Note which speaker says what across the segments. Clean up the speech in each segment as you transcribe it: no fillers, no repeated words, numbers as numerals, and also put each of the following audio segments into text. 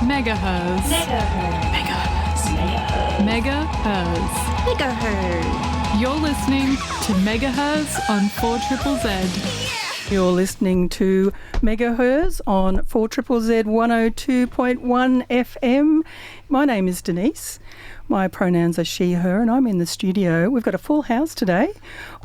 Speaker 1: Megaherzzz. You're listening to Megaherzzz on 4ZZZ.
Speaker 2: You're listening to Megaherzzz on 4ZZZ 102.1 FM. My name is Denise. My pronouns are she, her, and I'm in the studio. We've got a full house today.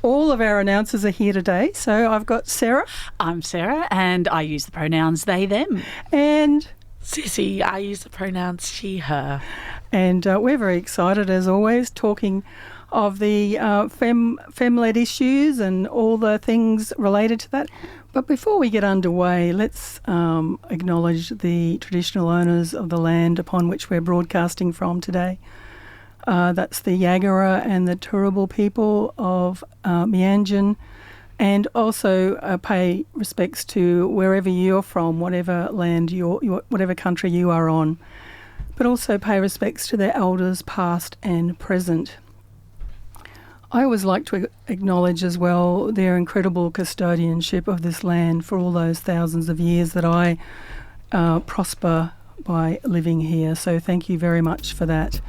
Speaker 2: All of our announcers are here today. So I've got Sarah.
Speaker 3: I'm Sarah, and I use the pronouns they, them.
Speaker 2: And
Speaker 4: Sisi, I use the pronouns she, her.
Speaker 2: And we're very excited, as always, talking of the fem-led issues and all the things related to that. But before we get underway, let's acknowledge the traditional owners of the land upon which we're broadcasting from today. That's the Yagara and the Turrbal people of Mianjin, and also pay respects to wherever you're from, whatever land, whatever country you are on, but also pay respects to their elders past and present. I always like to acknowledge as well their incredible custodianship of this land for all those thousands of years that I prosper by living here. So thank you very much for that.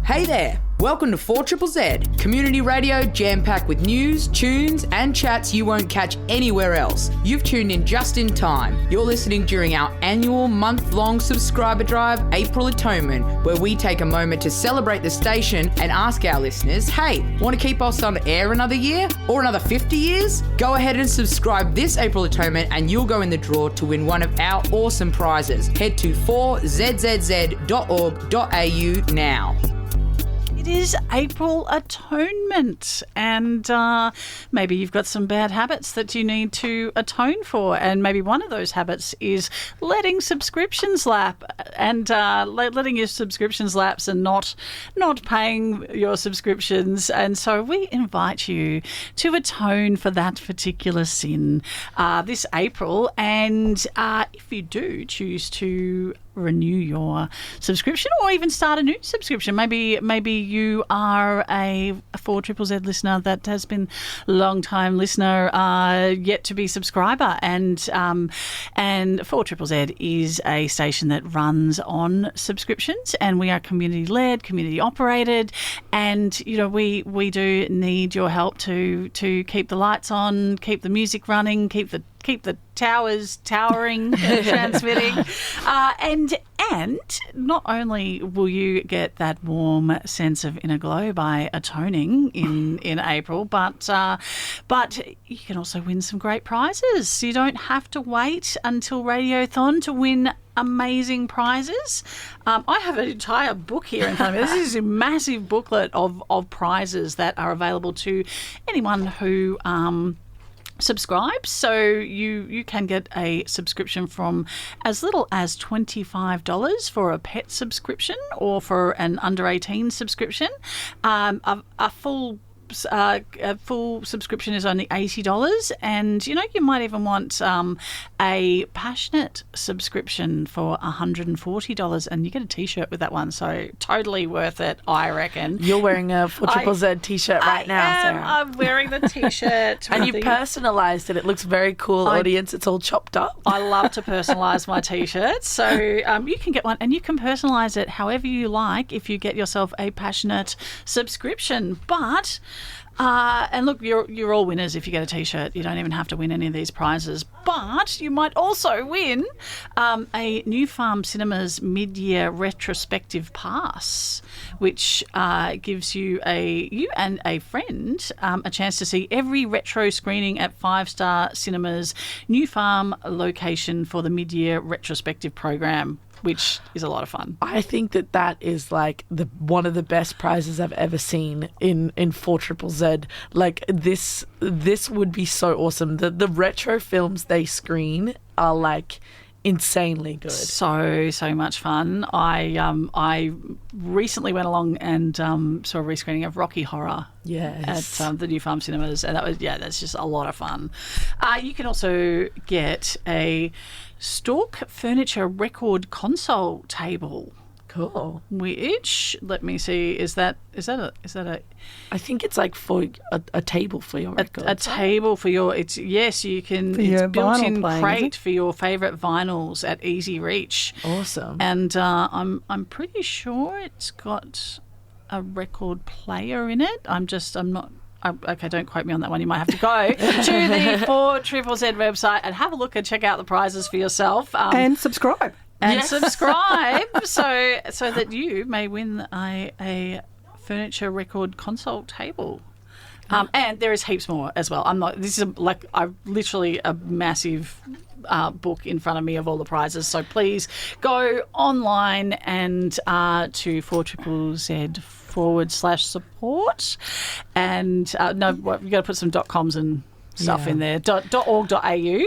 Speaker 5: Hey there, welcome to 4ZZZ, community radio jam-packed with news, tunes and chats you won't catch anywhere else. You've tuned in just in time. You're listening during our annual month-long subscriber drive, AprilAtonement, where we take a moment to celebrate the station and ask our listeners, hey, want to keep us on air another year or another 50 years? Go ahead and subscribe this AprilAtonement and you'll go in the draw to win one of our awesome prizes. Head to 4ZZZ.org.au now.
Speaker 3: It is April Atonement, and maybe you've got some bad habits that you need to atone for, and maybe one of those habits is letting subscriptions lapse and letting your subscriptions lapse and not paying your subscriptions. And so we invite you to atone for that particular sin this April, and if you do choose to renew your subscription or even start a new subscription. Maybe you are a 4ZZZ listener that has been a long time listener, yet to be subscriber, and 4ZZZ is a station that runs on subscriptions, and we are community led, community operated, and we do need your help to keep the lights on, keep the music running, keep the towers towering and transmitting. And not only will you get that warm sense of inner glow by atoning in April, but you can also win some great prizes. You don't have to wait until Radiothon to win amazing prizes. I have an entire book here in front of me. This is a massive booklet of prizes that are available to anyone who subscribe. So you can get a subscription from as little as $25 for a pet subscription or for an under 18 subscription. A full subscription is only $80, and you might even want a passionate subscription for $140, and you get a t-shirt with that one, so totally worth it, I reckon.
Speaker 4: You're wearing a 4ZZZ t-shirt right now, Sarah.
Speaker 3: I'm wearing the t-shirt.
Speaker 4: And you personalised it. It looks very cool, audience. It's all chopped up.
Speaker 3: I love to personalise my t-shirts, so you can get one, and you can personalise it however you like if you get yourself a passionate subscription. But and look, you're all winners if you get a t-shirt. You don't even have to win any of these prizes. But you might also win a New Farm Cinemas mid-year retrospective pass, which gives you and a friend a chance to see every retro screening at 5-Star Cinemas New Farm location for the mid-year retrospective program, which is a lot of fun.
Speaker 4: I think that is like one of the best prizes I've ever seen in 4ZZZ. Like this would be so awesome. The retro films they screen are like insanely good.
Speaker 3: So much fun. I recently went along and saw a rescreening of Rocky Horror.
Speaker 4: Yes.
Speaker 3: At the New Farm Cinemas, and that's just a lot of fun. You can also get a Stork Furniture record console table
Speaker 4: Cool.
Speaker 3: Which, let me see, is that a
Speaker 4: I think it's like for a table for your records.
Speaker 3: a table for your, you can,
Speaker 2: For
Speaker 3: it's
Speaker 2: your
Speaker 3: built-in
Speaker 2: vinyl playing,
Speaker 3: crate
Speaker 2: is it?
Speaker 3: for your favourite vinyls at easy reach.
Speaker 4: Awesome.
Speaker 3: And I'm pretty sure it's got a record player in it. Okay, don't quote me on that one. You might have to go to the 4ZZZ website and have a look and check out the prizes for yourself.
Speaker 2: And subscribe.
Speaker 3: And subscribe so that you may win a furniture record console table. And there is heaps more as well. I've literally a massive book in front of me of all the prizes. So please go online and to 4ZZZ/support. And you've got to put some .coms and stuff in there. .org.au. You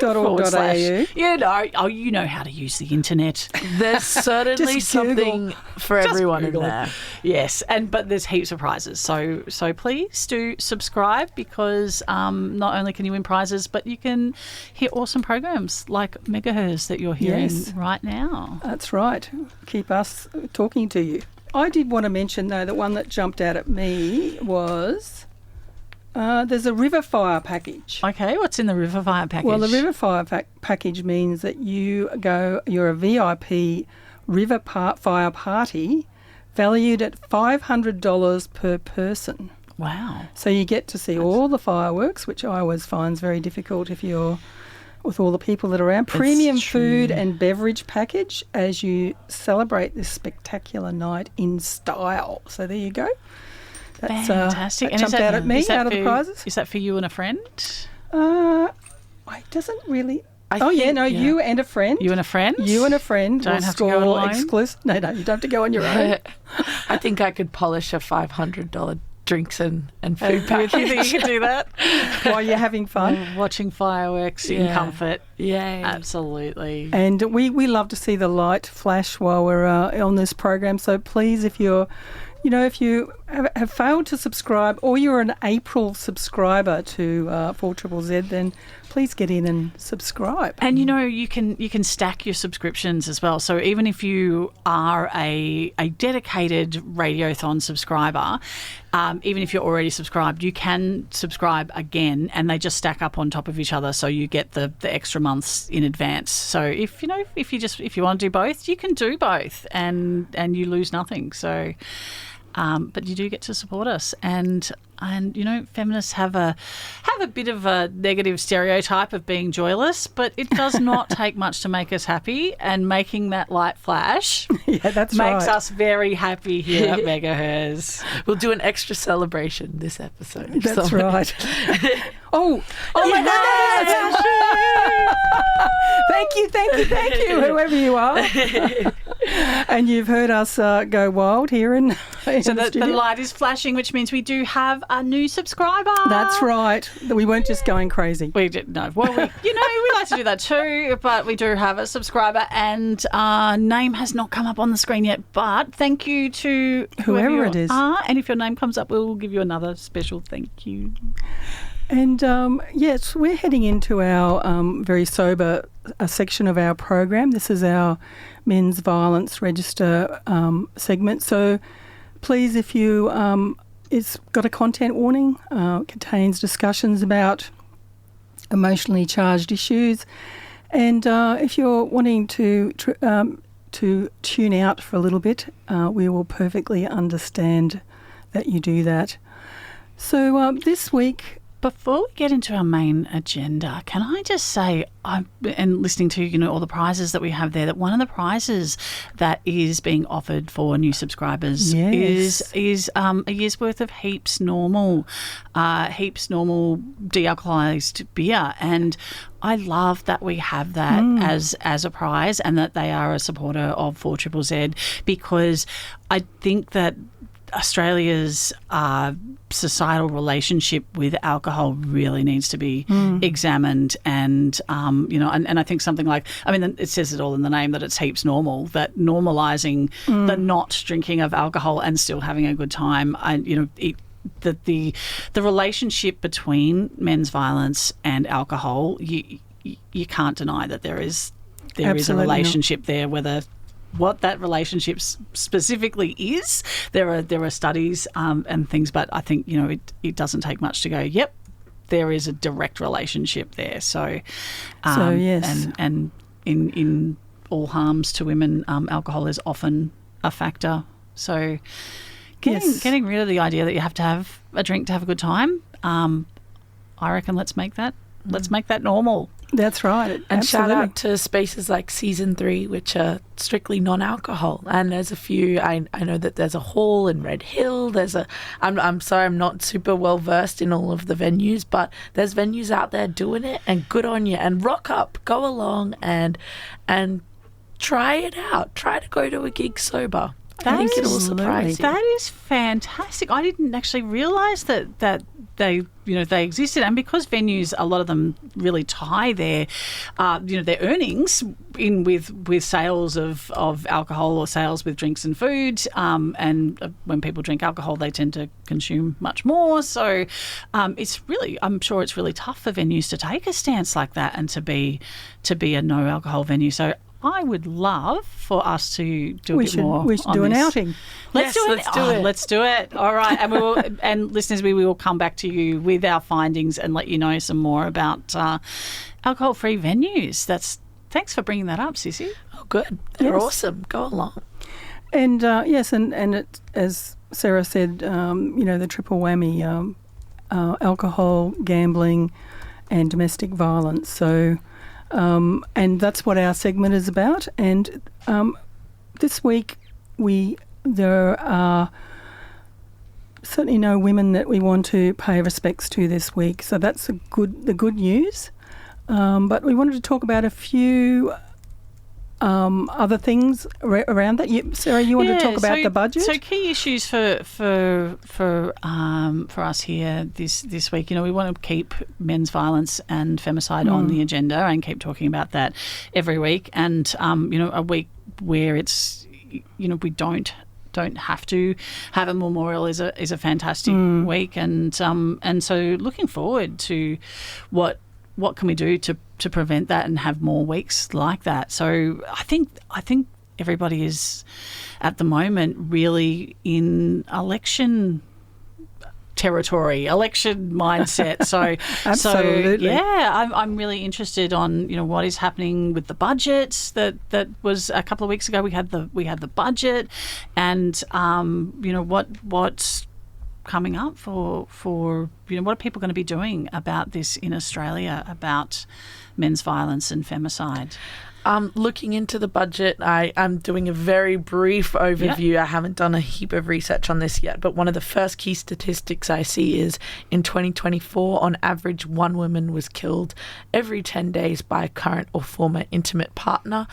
Speaker 3: know how to use the internet.
Speaker 4: There's certainly
Speaker 2: Just Google.
Speaker 4: something for everyone
Speaker 3: Google
Speaker 4: in
Speaker 3: it.
Speaker 4: there.
Speaker 3: Yes, but there's heaps of prizes. So please do subscribe, because not only can you win prizes, but you can hear awesome programs like Megaherzzz that you're hearing right now.
Speaker 2: That's right. Keep us talking to you. I did want to mention, though, the one that jumped out at me was there's a river fire package.
Speaker 3: Okay, what's in the river fire package?
Speaker 2: Well, the river fire package means that you're a VIP river fire party valued at $500 per person.
Speaker 3: Wow.
Speaker 2: So you get to see all the fireworks, which I always find very difficult if you're with all the people that are around. Premium food and beverage package as you celebrate this spectacular night in style. So there you go. That's,
Speaker 3: fantastic.
Speaker 2: That jumped out at me, out of the prizes.
Speaker 3: Is that for you and a friend?
Speaker 2: It doesn't really... you and a friend.
Speaker 3: You and a friend?
Speaker 2: You and a friend
Speaker 3: Don't
Speaker 2: will
Speaker 3: have to go
Speaker 2: score
Speaker 3: alone?
Speaker 2: exclusive... No, you don't have to go on your own.
Speaker 4: I think I could polish a $500 drinks and food
Speaker 3: You
Speaker 4: package.
Speaker 3: think you could do that?
Speaker 2: While you're having fun.
Speaker 3: Watching fireworks in comfort.
Speaker 4: Yay.
Speaker 3: Absolutely.
Speaker 2: And we love to see the light flash while we're on this program. So please, if you have failed to subscribe, or you're an April subscriber to 4ZZZ, then please get in and subscribe.
Speaker 3: And you can stack your subscriptions as well. So even if you are a dedicated Radiothon subscriber, even if you're already subscribed, you can subscribe again, and they just stack up on top of each other, so you get the extra months in advance. So if you want to do both, you can do both, and you lose nothing. So. But you do get to support us, and feminists have a bit of a negative stereotype of being joyless, but it does not take much to make us happy, and making that light flash
Speaker 2: that's
Speaker 3: makes
Speaker 2: right.
Speaker 3: us very happy here at Megaherzzz.
Speaker 4: We'll do an extra celebration this episode.
Speaker 2: That's right. Oh my goodness! Thank you, whoever you are. And you've heard us go wild here in
Speaker 3: So
Speaker 2: the
Speaker 3: the
Speaker 2: studio.
Speaker 3: light is flashing, which means we do have a new subscriber.
Speaker 2: That's right. We weren't just going crazy.
Speaker 3: We did no. Well, we like to do that too, but we do have a subscriber, and name has not come up on the screen yet. But thank you to
Speaker 2: Whoever
Speaker 3: you
Speaker 2: it is.
Speaker 3: and if your name comes up, we'll give you another special thank you.
Speaker 2: And yes, we're heading into our very sober section of our program. This is our Men's Violence Register segment. So please, if you, it's got a content warning, contains discussions about emotionally charged issues. And if you're wanting to tune out for a little bit, we will perfectly understand that you do that. So this week...
Speaker 3: Before we get into our main agenda, can I just say, and listening to all the prizes that we have there, that one of the prizes that is being offered for new subscribers is a year's worth of Heaps Normal de-alcoholized beer, and I love that we have that as a prize, and that they are a supporter of 4ZZZ, because I think that Australia's societal relationship with alcohol really needs to be examined, and and I think something like, it says it all in the name, that it's Heaps Normal, that normalising the not drinking of alcohol and still having a good time. The relationship between men's violence and alcohol, you can't deny that there is a relationship there, whether that relationship specifically is. There are studies and things, but I think, you know, it doesn't take much to go, yep, there is a direct relationship there. So
Speaker 2: yes.
Speaker 3: And in all harms to women, alcohol is often a factor. So getting rid of the idea that you have to have a drink to have a good time, I reckon let's make that normal.
Speaker 2: That's right.
Speaker 4: And
Speaker 2: Absolutely.
Speaker 4: shout out to spaces like Season 3, which are strictly non-alcohol. And there's a few, I know that there's a hall in Red Hill. I'm sorry, I'm not super well versed in all of the venues, but there's venues out there doing it, and good on you. And rock up, go along and try it out. Try to go to a gig sober. I think it'll surprise you.
Speaker 3: That is fantastic. I didn't actually realise that they existed, and because venues, a lot of them really tie their their earnings in with sales of alcohol or sales with drinks and food, and when people drink alcohol, they tend to consume much more. So it's really, I'm sure it's really tough for venues to take a stance like that and to be a no alcohol venue. So I would love for us to do a bit more.
Speaker 2: We should
Speaker 3: on
Speaker 2: do an
Speaker 3: this.
Speaker 2: outing.
Speaker 3: Let's do it. Let's do it. All right, and we will. And listeners, we will come back to you with our findings and let you know some more about alcohol-free venues. Thanks for bringing that up, Sisi.
Speaker 4: Oh, good. They're awesome. Go along.
Speaker 2: And yes, and it, as Sarah said, the triple whammy: alcohol, gambling, and domestic violence. So. And that's what our segment is about. And this week there are certainly no women that we want to pay respects to this week. So that's the good news. But we wanted to talk about a few other things around that. Sarah, you want to talk about the budget?
Speaker 3: So key issues for us here this week. We want to keep men's violence and femicide on the agenda and keep talking about that every week. And a week where it's we don't have to have a memorial is a fantastic week. And so looking forward to what can we do to prevent that and have more weeks like that. So I think everybody is at the moment really in election territory, election mindset. So
Speaker 2: Absolutely.
Speaker 3: I'm really interested on what is happening with the budget. That was a couple of weeks ago. We had the budget, and what's coming up for what are people going to be doing about this in Australia, about men's violence and femicide?
Speaker 4: Looking into the budget, I'm doing a very brief overview. I haven't done a heap of research on this yet, but one of the first key statistics I see is in 2024, on average, one woman was killed every 10 days by a current or former intimate partner.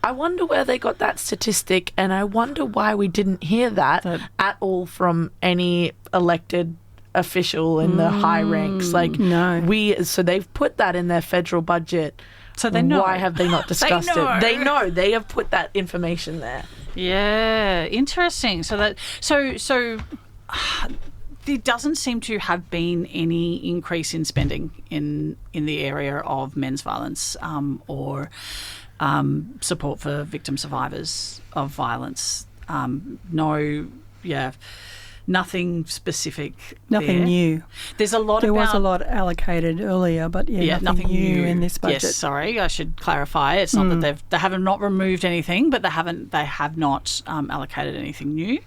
Speaker 4: I wonder where they got that statistic, and I wonder why we didn't hear that at all from any elected official in the high ranks.
Speaker 2: No.
Speaker 4: So they've put that in their federal budget.
Speaker 3: So they know.
Speaker 4: Why have they not discussed it? They know. They have put that information there.
Speaker 3: Yeah, interesting. So there doesn't seem to have been any increase in spending in the area of men's violence or support for victim survivors of violence. Nothing specific.
Speaker 2: Nothing new.
Speaker 3: There's a lot.
Speaker 2: There was a lot allocated earlier, but nothing new in this budget.
Speaker 3: Yes, sorry, I should clarify. It's not that they have not removed anything, but they have not allocated anything new.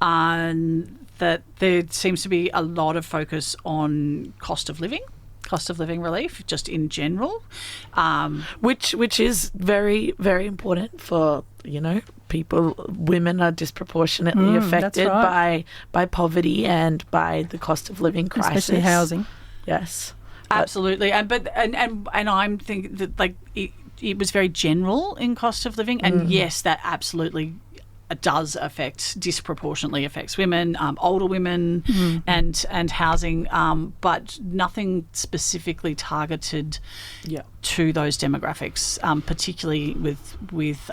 Speaker 3: And that there seems to be a lot of focus on cost of living relief, just in general,
Speaker 4: which is very, very important for people. Women are disproportionately affected by poverty and by the cost of living crisis,
Speaker 2: especially housing.
Speaker 4: Yes,
Speaker 3: absolutely. And I'm thinking that it was very general in cost of living, and yes, that absolutely disproportionately affects women, older women, and housing, but nothing specifically targeted to those demographics, particularly with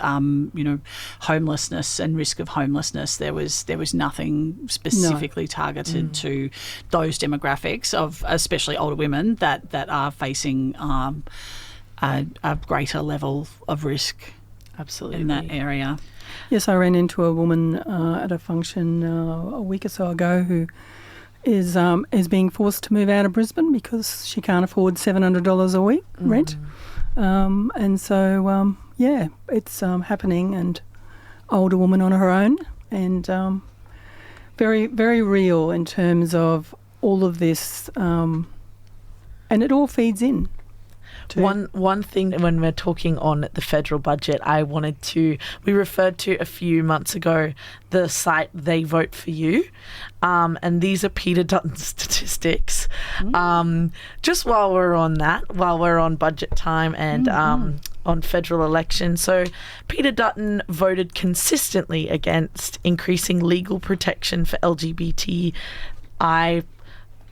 Speaker 3: homelessness and risk of homelessness. There was nothing specifically targeted to those demographics of especially older women that are facing a greater level of risk.
Speaker 4: absolutely.
Speaker 3: in that area.
Speaker 2: Yes, I ran into a woman at a function a week or so ago who is being forced to move out of Brisbane because she can't afford $700 a week rent. And so, it's happening, and older woman on her own, and very, very real in terms of all of this, and it all feeds in.
Speaker 4: One thing when we're talking on the federal budget, we referred to a few months ago the site They Vote For You, and these are Peter Dutton's statistics. Just while we're on budget time and on federal elections. So Peter Dutton voted consistently against increasing legal protection for LGBTI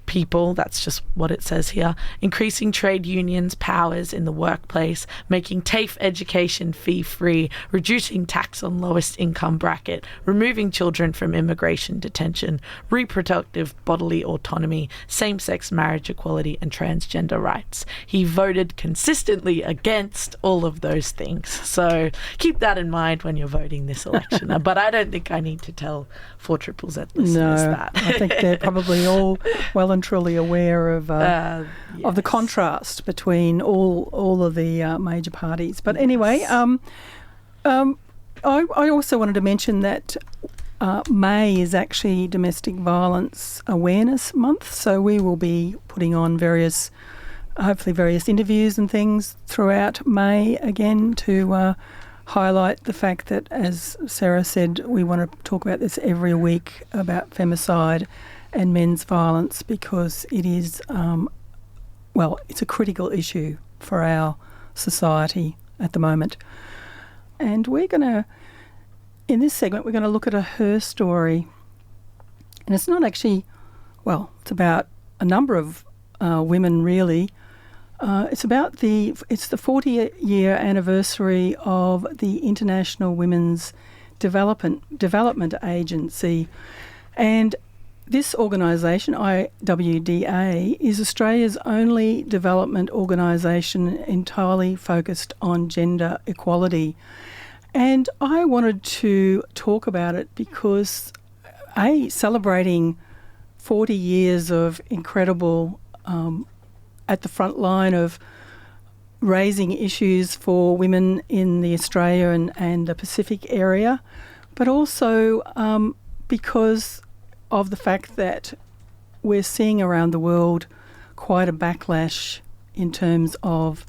Speaker 4: people, that's just what it says here, increasing trade unions' powers in the workplace, making TAFE education fee-free, reducing tax on lowest income bracket, removing children from immigration detention, reproductive bodily autonomy, same-sex marriage equality, and transgender rights. He voted consistently against all of those things. So keep that in mind when you're voting this election. But I don't think I need to tell 4ZZZ listeners that.
Speaker 2: I think they're probably all well and truly aware of the contrast between all of the major parties. But anyway, I also wanted to mention that May is actually Domestic Violence Awareness Month, so we will be putting on hopefully various interviews and things throughout May again to highlight the fact that, as Sarah said, we want to talk about this every week about femicide and men's violence, because it is, it's a critical issue for our society at the moment. And in this segment, we're going to look at her story. And it's not actually, it's about a number of women, really. It's the 40-year anniversary of the International Women's Development Agency. And this organisation, IWDA, is Australia's only development organisation entirely focused on gender equality. And I wanted to talk about it because, celebrating 40 years of incredible, at the front line of raising issues for women in the Australia and the Pacific area, but also because of the fact that we're seeing around the world quite a backlash in terms of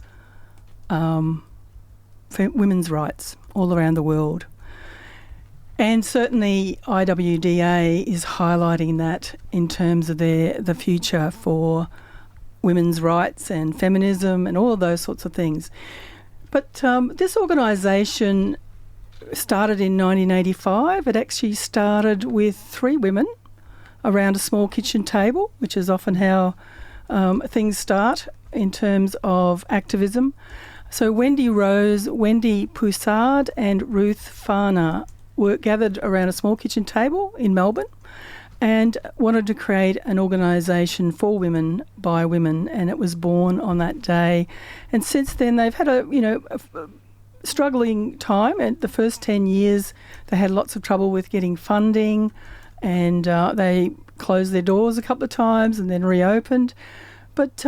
Speaker 2: women's rights all around the world. And certainly IWDA is highlighting that in terms of the future for women's rights and feminism and all of those sorts of things. But this organisation started in 1985. It actually started with 3 women around a small kitchen table, which is often how things start in terms of activism. So Wendy Rose, Wendy Poussard and Ruth Farner were gathered around a small kitchen table in Melbourne and wanted to create an organisation for women by women, and it was born on that day. And since then they've had a struggling time. And the first 10 years they had lots of trouble with getting funding, and they closed their doors a couple of times and then reopened. But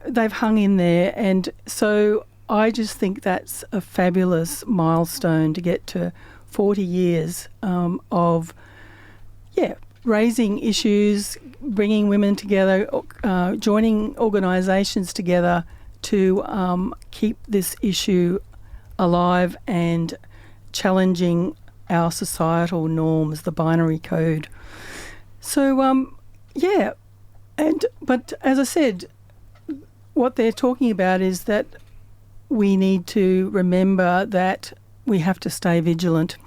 Speaker 2: they've hung in there, and so I just think that's a fabulous milestone to get to 40 years of raising issues, bringing women together, joining organisations together to keep this issue alive and challenging our societal norms, the binary code. So, but as I said, what they're talking about is that we need to remember that we have to stay vigilant,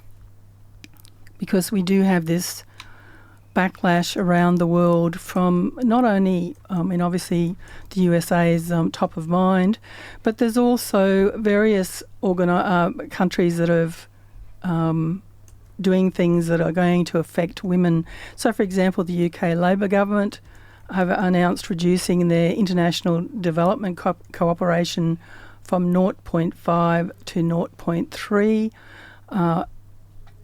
Speaker 2: because we do have this backlash around the world from not only, obviously the USA is top of mind, but there's also various countries that have doing things that are going to affect women. So, for example, the UK Labor government have announced reducing their international development cooperation from 0.5 to 0.3.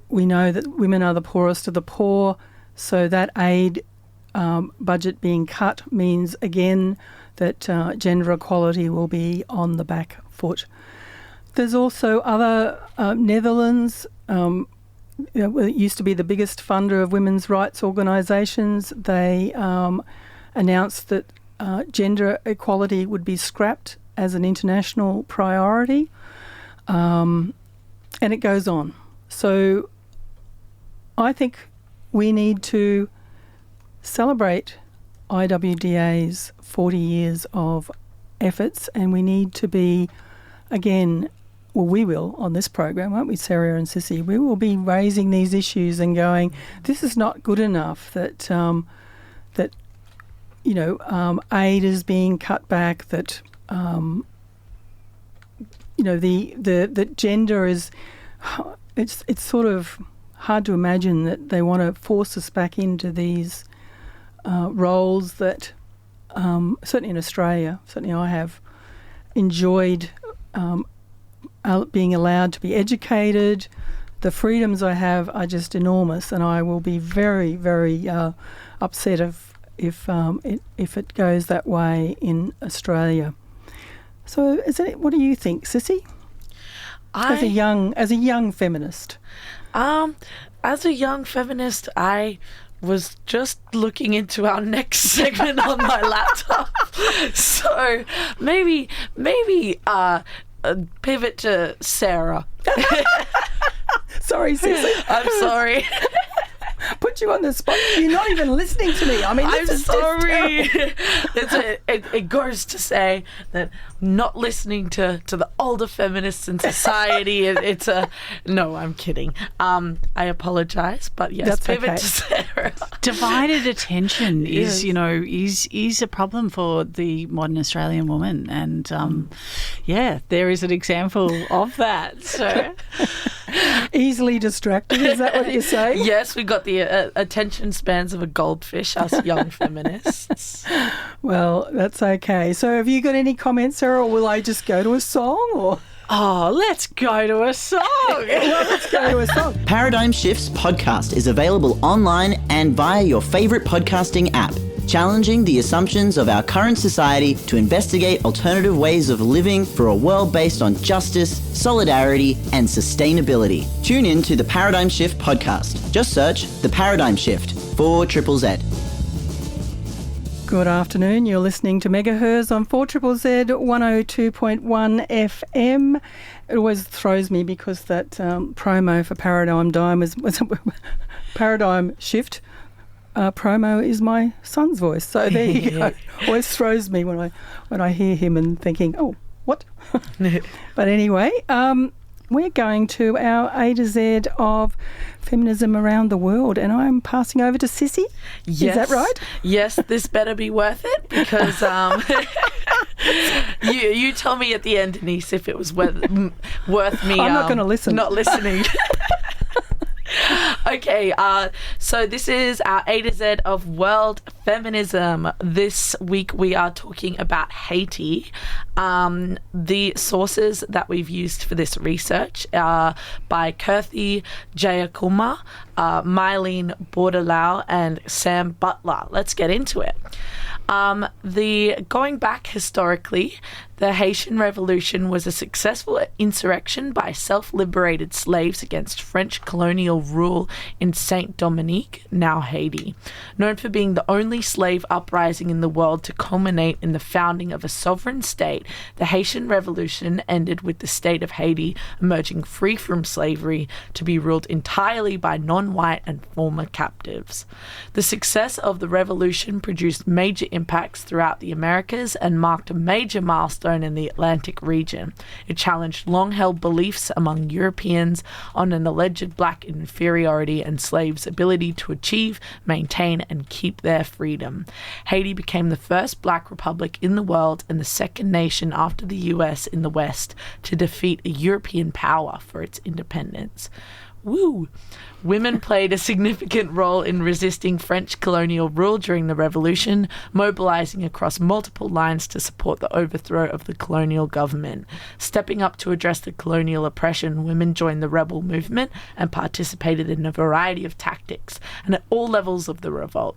Speaker 2: We know that women are the poorest of the poor, so that aid budget being cut means, again, that gender equality will be on the back foot. There's also other Netherlands. It used to be the biggest funder of women's rights organisations. They announced that gender equality would be scrapped as an international priority, and it goes on. So I think we need to celebrate IWDA's 40 years of efforts, and we need to be, again, well, we will on this program, won't we, Sarah and Sisi? We will be raising these issues and going, this is not good enough that aid is being cut back, that the gender is, it's sort of hard to imagine that they want to force us back into these roles that certainly in Australia, certainly I have enjoyed being allowed to be educated. The freedoms I have are just enormous, and I will be very, very upset if it goes that way in Australia. So, what do you think, Sisi? As a young feminist.
Speaker 4: As a young feminist, I was just looking into our next segment on my laptop. So maybe pivot to Sarah.
Speaker 2: Sorry, Sisi.
Speaker 4: I'm sorry.
Speaker 2: Put you on the spot. You're not even listening to me. I mean,
Speaker 4: I'm sorry. It goes to say that not listening to the older feminists in society. No, I'm kidding. I apologise, but yes,
Speaker 2: that's
Speaker 4: pivot
Speaker 2: okay.
Speaker 4: to Sarah.
Speaker 3: Divided attention
Speaker 4: Yes.
Speaker 3: is a problem for the modern Australian woman, and there is an example of that. So
Speaker 2: Easily distracted, is that what you're saying?
Speaker 4: Yes, we got the attention spans of a goldfish, us young feminists.
Speaker 2: Well, that's okay. So have you got any comments, Sarah, or will I just go to a song? Or
Speaker 3: Oh, let's go to a song.
Speaker 2: well, let's go to a song.
Speaker 6: Paradigm Shifts podcast is available online and via your favourite podcasting app, challenging the assumptions of our current society to investigate alternative ways of living for a world based on justice, solidarity and sustainability. Tune in to the Paradigm Shift podcast. Just search The Paradigm Shift for AprilAtonement.
Speaker 2: Good afternoon. You're listening to Megaherzzz on 4ZZZ 102.1 FM. It always throws me because that promo for Paradigm was Paradigm Shift. Promo is my son's voice, so there you go. Always throws me when I hear him and thinking, oh, what? But anyway, we're going to our A to Z of feminism around the world, and I'm passing over to Sisi.
Speaker 4: Yes.
Speaker 2: Is that right?
Speaker 4: Yes, this better be worth it, because you tell me at the end, Denise, if it was worth me.
Speaker 2: I'm not going to listen.
Speaker 4: Not listening. Okay, so this is our A to Z of world feminism. This week we are talking about Haiti. The sources that we've used for this research are by Kirthi Jayakuma, Mylene Bordeleau and Sam Butler. Let's get into it. Going back historically, the Haitian Revolution was a successful insurrection by self-liberated slaves against French colonial rule in Saint-Dominique, now Haiti. Known for being the only slave uprising in the world to culminate in the founding of a sovereign state, the Haitian Revolution ended with the state of Haiti emerging free from slavery to be ruled entirely by non-white and former captives. The success of the revolution produced major impacts throughout the Americas and marked a major milestone in the Atlantic region. It challenged long-held beliefs among Europeans on an alleged black inferiority and slaves' ability to achieve, maintain, and keep their freedom. Haiti became the first black republic in the world and the second nation after the US in the West to defeat a European power for its independence. Woo! Women played a significant role in resisting French colonial rule during the Revolution, mobilising across multiple lines to support the overthrow of the colonial government. Stepping up to address the colonial oppression, women joined the rebel movement and participated in a variety of tactics and at all levels of the revolt.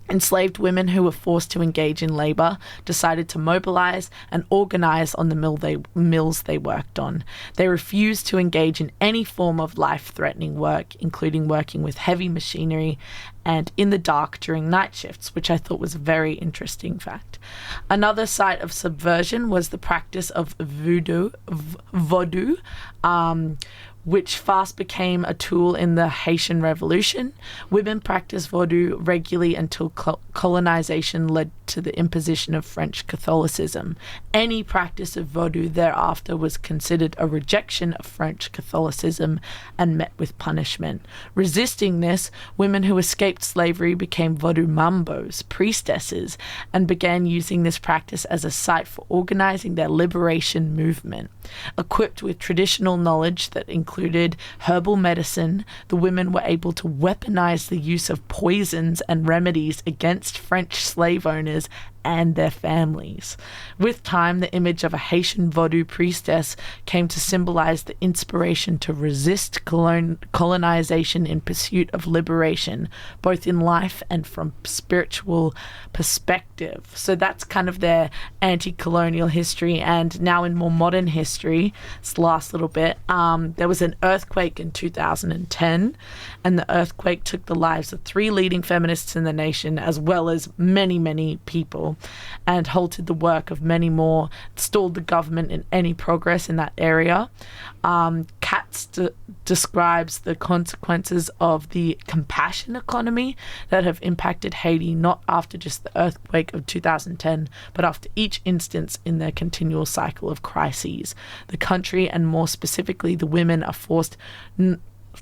Speaker 4: Enslaved women who were forced to engage in labour decided to mobilise and organise on the mills they worked on. They refused to engage in any form of life-threatening work, including working with heavy machinery and in the dark during night shifts, which I thought was a very interesting fact. Another site of subversion was the practice of vaudou, which fast became a tool in the Haitian Revolution. Women practiced vaudou regularly until colonization led to the imposition of French Catholicism. Any practice of vaudou thereafter was considered a rejection of French Catholicism and met with punishment. Resisting this, women who escaped slavery became vaudou mambos, priestesses, and began using this practice as a site for organizing their liberation movement. Equipped with traditional knowledge that included herbal medicine, the women were able to weaponize the use of poisons and remedies against French slave owners and their families. With time, the image of a Haitian vaudou priestess came to symbolize the inspiration to resist colonization in pursuit of liberation, both in life and from spiritual perspective. So that's kind of their anti-colonial history. And now in more modern history, it's the last little bit, there was an earthquake in 2010, and the earthquake took the lives of 3 leading feminists in the nation, as well as many, many people, and halted the work of many more, stalled the government in any progress in that area. Katz describes the consequences of the compassion economy that have impacted Haiti, not after just the earthquake of 2010, but after each instance in their continual cycle of crises. The country, and more specifically the women, are forced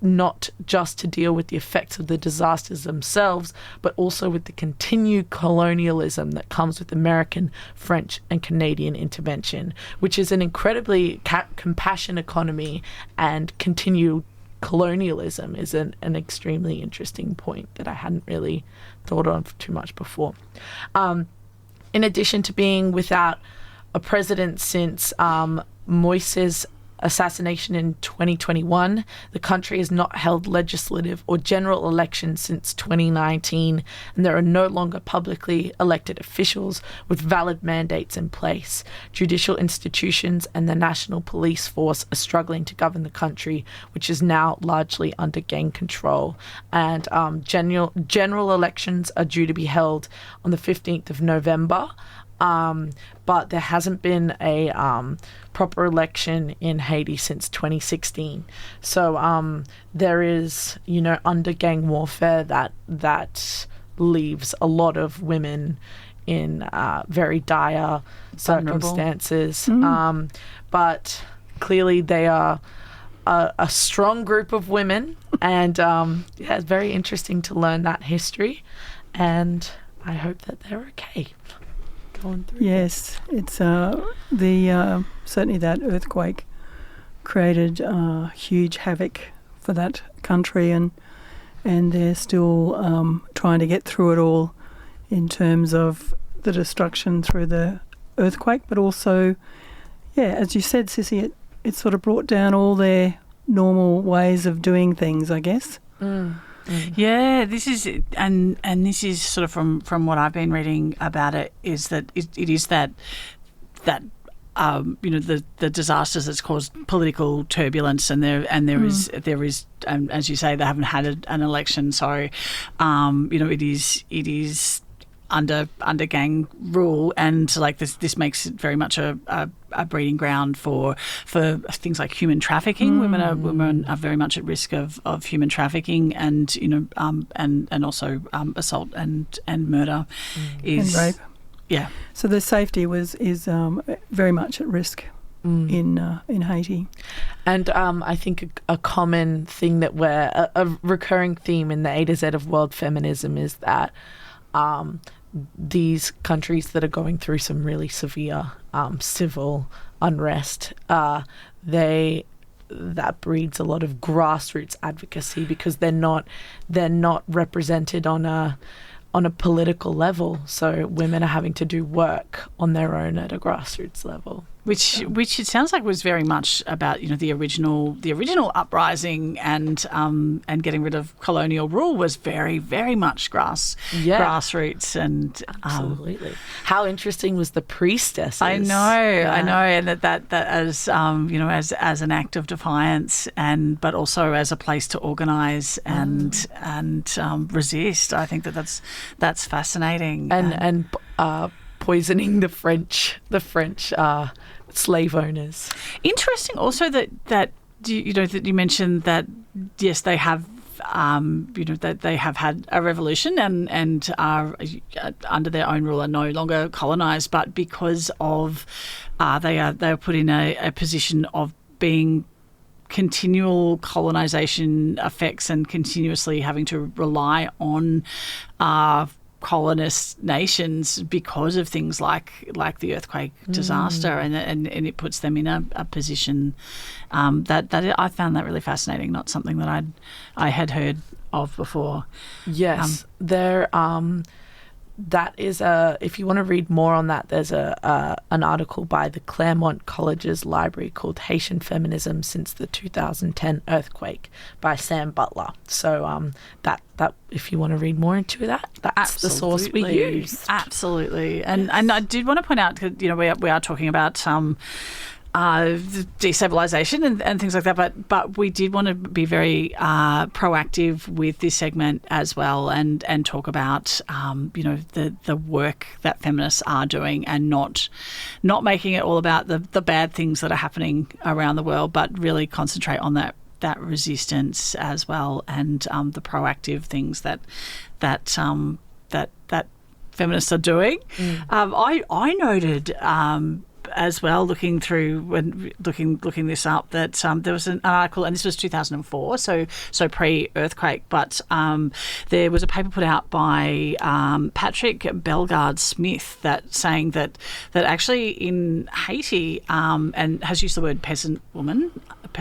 Speaker 4: not just to deal with the effects of the disasters themselves, but also with the continued colonialism that comes with American, French, and Canadian intervention, which is an incredibly compassion economy, and continued colonialism is an extremely interesting point that I hadn't really thought of too much before. In addition to being without a president since Moise's assassination in 2021, the country has not held legislative or general elections since 2019, and there are no longer publicly elected officials with valid mandates in place. Judicial institutions and the national police force are struggling to govern the country, which is now largely under gang control. And general elections are due to be held on the 15th of November. But there hasn't been a proper election in Haiti since 2016. So there is, under gang warfare that leaves a lot of women in very dire circumstances. But clearly they are a strong group of women, and it's very interesting to learn that history, and I hope that they're okay.
Speaker 2: Yes, it's certainly that earthquake created huge havoc for that country, and they're still trying to get through it all in terms of the destruction through the earthquake, but also, as you said, Sisi, it sort of brought down all their normal ways of doing things, I guess.
Speaker 3: Yeah, this is and this is sort of from what I've been reading about it, is that it is that the disasters that's caused political turbulence, and there is as you say, they haven't had an election, so it is under gang rule, and like this makes it very much a breeding ground for things like human trafficking. Women are very much at risk of human trafficking, and and also assault and murder and
Speaker 2: rape.
Speaker 3: Yeah.
Speaker 2: So their safety is very much at risk in Haiti.
Speaker 4: And I think a common thing that a recurring theme in the A to Z of World Feminism is that these countries that are going through some really severe civil unrest, they that breeds a lot of grassroots advocacy because they're not represented on a political level. So women are having to do work on their own at a grassroots level.
Speaker 3: Which it sounds like was very much about, you know, the original uprising and getting rid of colonial rule was very, very much grassroots and
Speaker 4: absolutely. How interesting was the priestesses?
Speaker 3: I know, and that as you know, as an act of defiance but also as a place to organise and resist. I think that's fascinating.
Speaker 4: And poisoning the French slave owners.
Speaker 3: Interesting also that you mentioned that yes, they have that they have had a revolution and are under their own rule are no longer colonised, but because of they are put in a position of being continual colonisation effects and continuously having to rely on colonist nations because of things like the earthquake disaster, and it puts them in a position that I found that really fascinating. Not something that I had heard of before.
Speaker 4: Yes, there. That is if you want to read more on that, there's an article by the Claremont College's library called Haitian Feminism Since the 2010 Earthquake by Sam Butler. So that if you want to read more into that, that's the source we use.
Speaker 3: Absolutely. And I did want to point out, you know, we are talking about destabilisation and things like that, but we did want to be very proactive with this segment as well, and talk about you know, the work that feminists are doing, and not making it all about the bad things that are happening around the world, but really concentrate on that resistance as well, and the proactive things that feminists are doing. I noted as well, looking this up, that there was an article, and this was 2004, so pre-earthquake, but there was a paper put out by Patrick Bellegarde-Smith saying that actually in Haiti, and has used the word peasant women, but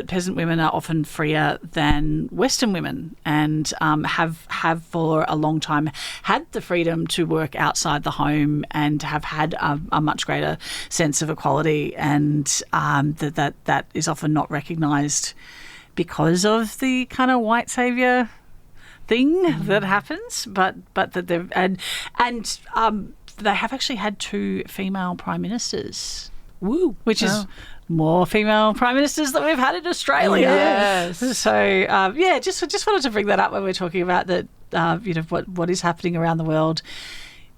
Speaker 3: peasant women are often freer than Western women, and have for a long time had the freedom to work outside the home and have had a much greater sense of equality, and that is often not recognised because of the kind of white saviour thing that happens, but that they've and they have actually had 2 female prime ministers.
Speaker 4: Woo!
Speaker 3: Which is more female prime ministers than we've had in Australia.
Speaker 4: Yes.
Speaker 3: So just wanted to bring that up when we're talking about that. You know, what is happening around the world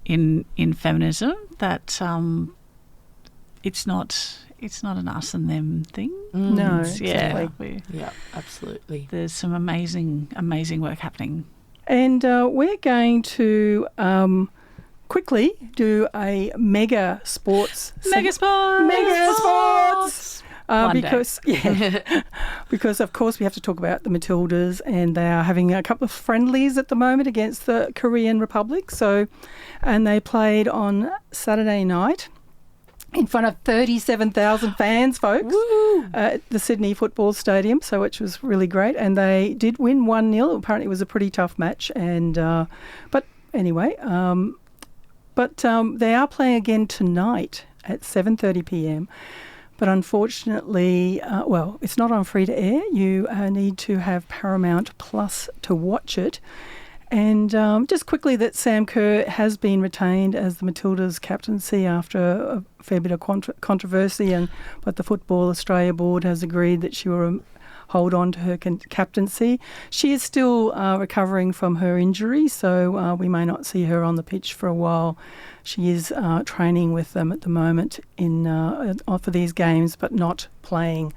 Speaker 3: in feminism, that it's not an us and them thing.
Speaker 2: No, exactly.
Speaker 4: Yeah, absolutely.
Speaker 3: There's some amazing work happening.
Speaker 2: And we're going to quickly do a MegaSportzzz. MegaSportzzz! Because of course we have to talk about the Matildas, and they are having a couple of friendlies at the moment against the Korean Republic. And they played on Saturday night in front of 37,000 fans, folks, at the Sydney Football Stadium, which was really great. And they did win 1-0. Apparently it was a pretty tough match. And but anyway, they are playing again tonight at 7:30 p.m. But unfortunately, it's not on free to air. You need to have Paramount Plus to watch it. And just quickly, that Sam Kerr has been retained as the Matildas captaincy after a fair bit of controversy, but the Football Australia board has agreed that she will hold on to her captaincy. She is still recovering from her injury, so we may not see her on the pitch for a while. She is training with them at the moment for these games, but not playing.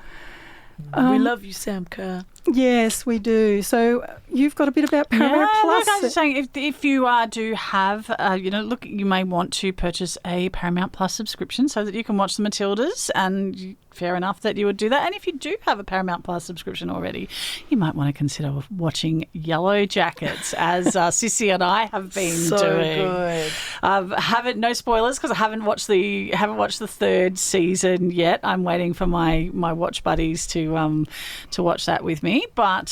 Speaker 4: We love you, Sam Kerr.
Speaker 2: Yes, we do. So you've got a bit about Paramount Plus.
Speaker 3: Look, I was just saying, if you do have, look, you may want to purchase a Paramount Plus subscription so that you can watch the Matildas, and fair enough that you would do that. And if you do have a Paramount Plus subscription already, you might want to consider watching Yellowjackets, as Sisi and I have been
Speaker 4: So
Speaker 3: doing.
Speaker 4: good.
Speaker 3: No spoilers because I haven't watched the third season yet. I'm waiting for my watch buddies to watch that with me. But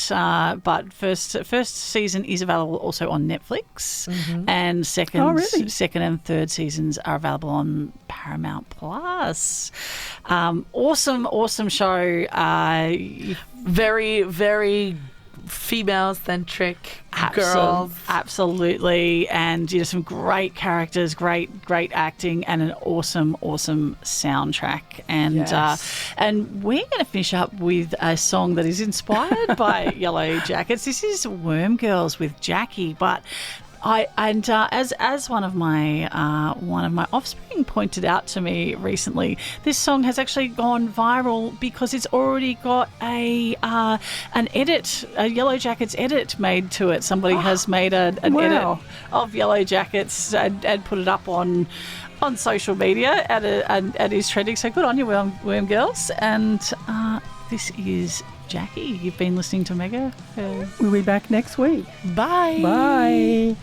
Speaker 3: first season is available also on Netflix, and second and third seasons are available on Paramount Plus. Awesome show.
Speaker 4: Very, very female-centric girls.
Speaker 3: Absolutely. And some great characters, great acting, and an awesome soundtrack. And
Speaker 4: Yes.
Speaker 3: and we're going to finish up with a song that is inspired by Yellowjackets. This is Worm Girls with Jackie, but as one of my offspring pointed out to me recently, this song has actually gone viral because it's already got an edit, a Yellowjackets edit made to it. Somebody has made an edit of Yellowjackets and put it up on social media and is trending. So good on you, Worm Girls. And this is Jackie. You've been listening to Mega.
Speaker 2: We'll be back next week.
Speaker 4: Bye.
Speaker 2: Bye.